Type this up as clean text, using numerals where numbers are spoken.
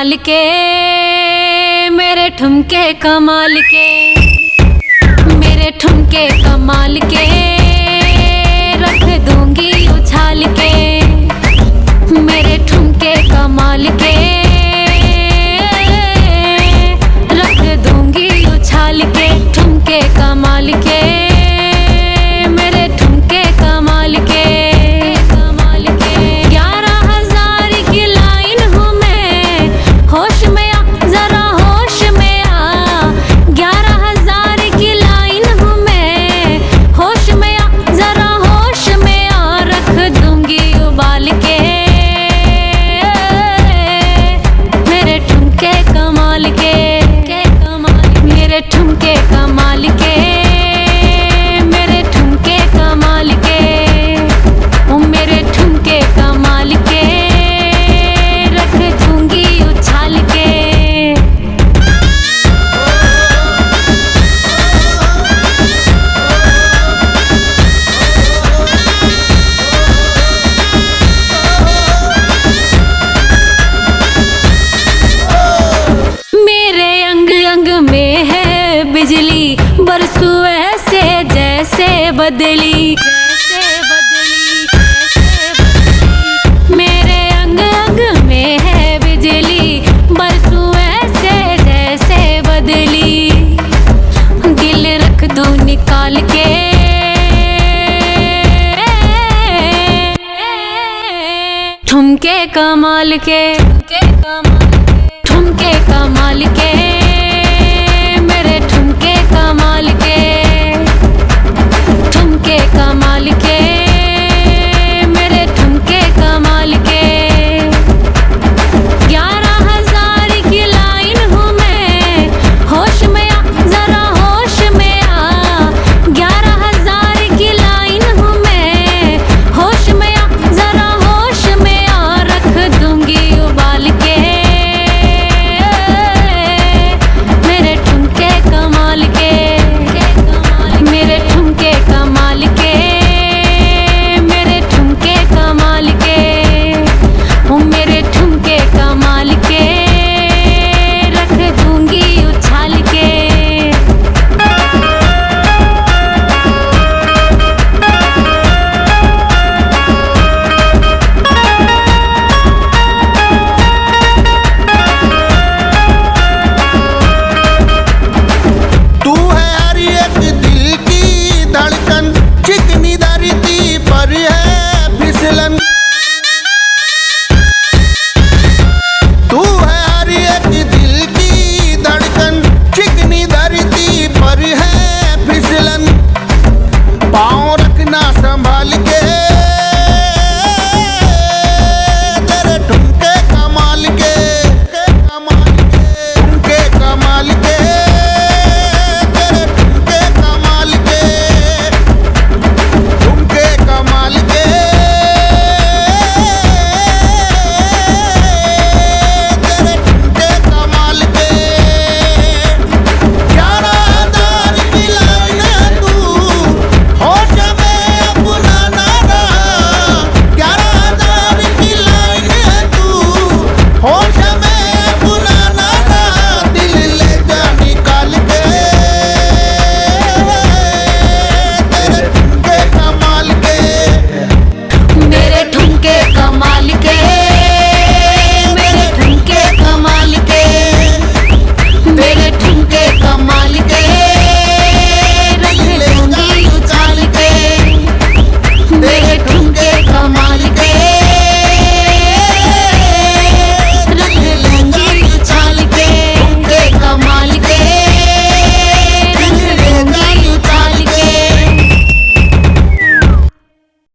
कमाल के, मेरे ठुमके कमाल के, मेरे ठुमके कमाल के, रख दूंगी उछाल के, मेरे ठुमके कमाल के, रख दूंगी उछाल के, ठुमके कमाल के, मेरे ठुमके कमाल के, कमाल के। 11,000 की लाइन हूँ मैं, होश में आ जरा होश में आ, 11,000 की लाइन हूँ मैं, होश में आ जरा होश में आ, रख दूंगी उबाल के, मेरे ठुमके कमाल के, मेरे ठुमके कमाल के, मेरे ठुमके कमाल के, ओ मेरे ठुमके कमाल के, रख दूंगी उछाल के। मेरे अंग अंग में है बिजली, बरसू ऐसे जैसे बदली, जैसे बदली, जैसे बदली। मेरे अंग अंग में है बिजली, बरसू ऐसे जैसे बदली, दिल रख दूं निकाल के, ठुमके कमाल के, ठुमके कमाल के,